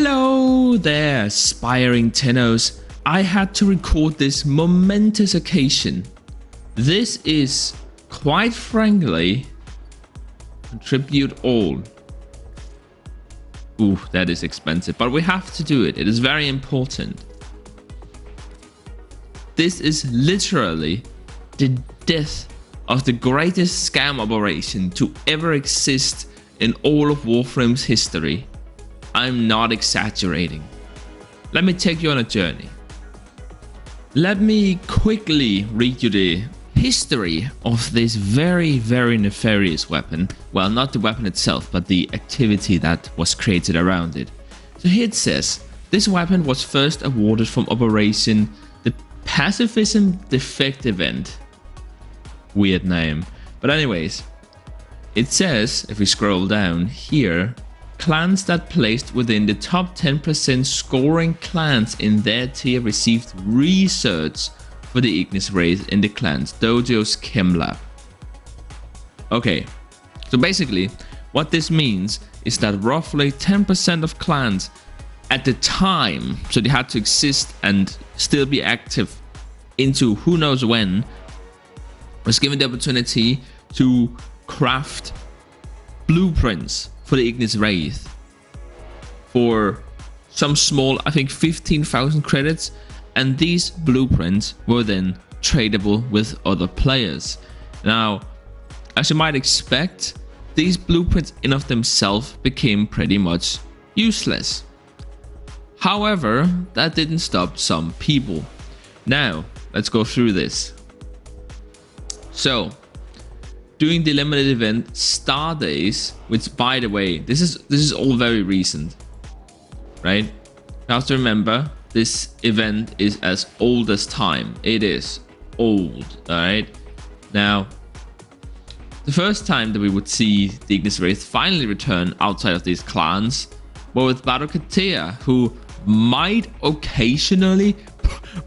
Hello there, aspiring tenors. I had to record this momentous occasion. This is, quite frankly, contribute all. Ooh, that is expensive, but we have to do it. It is very important. This is literally the death of the greatest scam operation to ever exist in all of Warframe's history. I'm not exaggerating. Let me take you on a journey. Let me quickly read you the history of this very, very nefarious weapon. Well, not the weapon itself, but the activity that was created around it. So here it says, this weapon was first awarded from Operation the Pacifism Defect Event. Weird name. But anyways, it says, if we scroll down here, clans that placed within the top 10% scoring clans in their tier received research for the Ignis wraith in the clan's dojo's chem lab. Okay, so basically what this means is that roughly 10% of clans at the time, so they had to exist and still be active into who knows when, was given the opportunity to craft blueprints for the Ignis wraith for some small, I think 15,000 credits, and these blueprints were then tradable with other players. Now, as you might expect, these blueprints in of themselves became pretty much useless. However, that didn't stop some people. Now, let's go through this. So, during the limited event Star Days, which by the way, this is all very recent, right? You have to remember, this event is as old as time. It is old, alright? Now, the first time that we would see the Ignis wraith finally return outside of these clans were with Katea, who might occasionally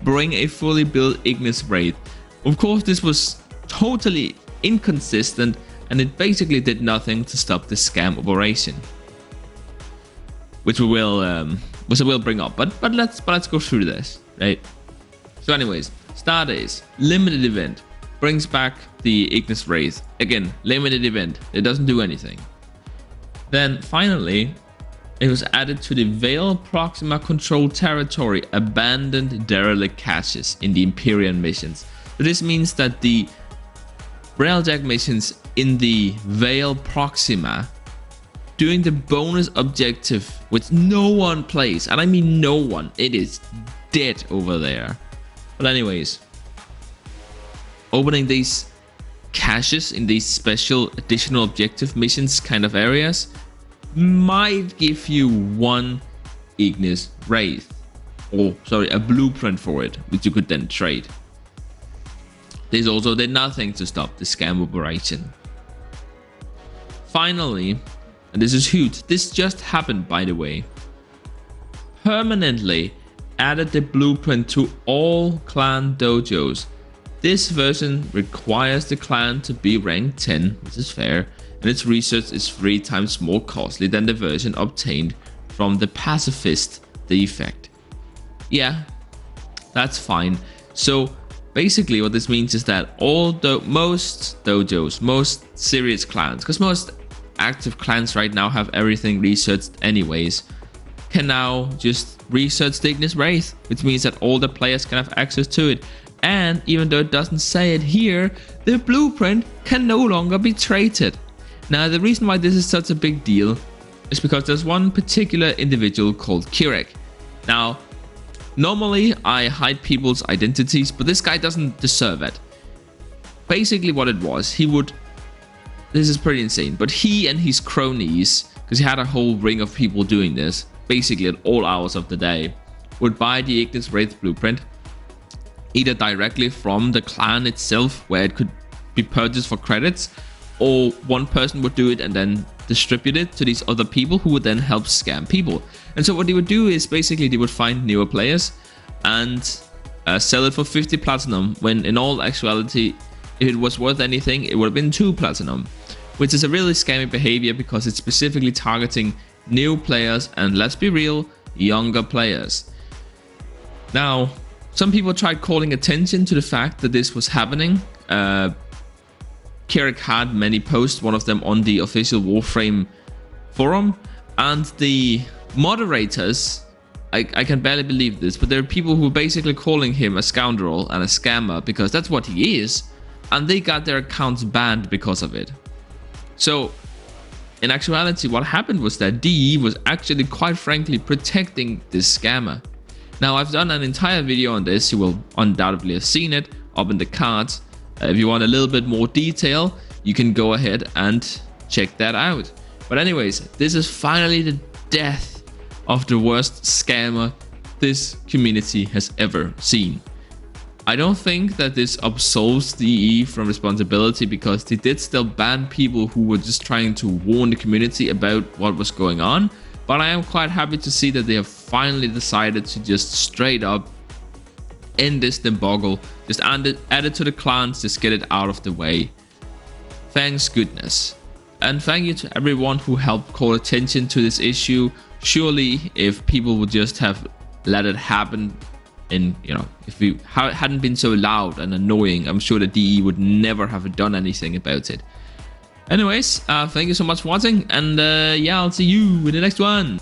bring a fully built Ignis wraith. Of course, this was totally inconsistent, and it basically did nothing to stop the scam operation, which we will bring up. But let's go through this, right? So, anyways, Star Days limited event brings back the Ignis wraith. Again, limited event. It doesn't do anything. Then finally, it was added to the Vale Proxima controlled territory abandoned derelict caches in the Imperial missions. So this means that the Railjack missions in the Vale Proxima, doing the bonus objective which no one plays, and I mean no one, it is dead over there. But anyways, opening these caches in these special additional objective missions kind of areas might give you one Ignis wraith, or sorry, a blueprint for it, which you could then trade. This also did nothing to stop the scam operation. Finally, and this is huge, this just happened by the way, permanently added the blueprint to all clan dojos. This version requires the clan to be rank 10, which is fair, and its research is 3 times more costly than the version obtained from the pacifist defect. Yeah, that's fine. So basically what this means is that most dojos, most serious clans, because most active clans right now have everything researched anyways, can now just research the Ignis wraith, which means that all the players can have access to it. And even though it doesn't say it here, the blueprint can no longer be traded. Now, the reason why this is such a big deal is because there's one particular individual called Kireek. Now, normally I hide people's identities, but this guy doesn't deserve it. Basically what it was, this is pretty insane, but he and his cronies, because he had a whole ring of people doing this, basically at all hours of the day, would buy the Ignis wraith blueprint, either directly from the clan itself, where it could be purchased for credits, or one person would do it and then distribute it to these other people who would then help scam people. And so what they would do is basically they would find newer players and sell it for 50 platinum, when in all actuality, if it was worth anything, it would have been 2 platinum, which is a really scammy behavior because it's specifically targeting new players. And let's be real, younger players. Now, some people tried calling attention to the fact that this was happening. Kireek had many posts, one of them on the official Warframe forum, and the moderators, I can barely believe this, but there are people who are basically calling him a scoundrel and a scammer because that's what he is, and they got their accounts banned because of it. So in actuality, what happened was that DE was actually quite frankly protecting this scammer. Now, I've done an entire video on this. You will undoubtedly have seen it up in the cards. If you want a little bit more detail, you can go ahead and check that out. But anyways, this is finally the death of the worst scammer this community has ever seen. I don't think that this absolves DE from responsibility, because they did still ban people who were just trying to warn the community about what was going on. But I am quite happy to see that they have finally decided to just straight up end this debacle, just add it to the clans, just get it out of the way. Thanks goodness. And thank you to everyone who helped call attention to this issue. Surely if people would just have let it happen, and if we hadn't been so loud and annoying, I'm sure the DE would never have done anything about it. Anyways, thank you so much for watching, and yeah, I'll see you in the next one.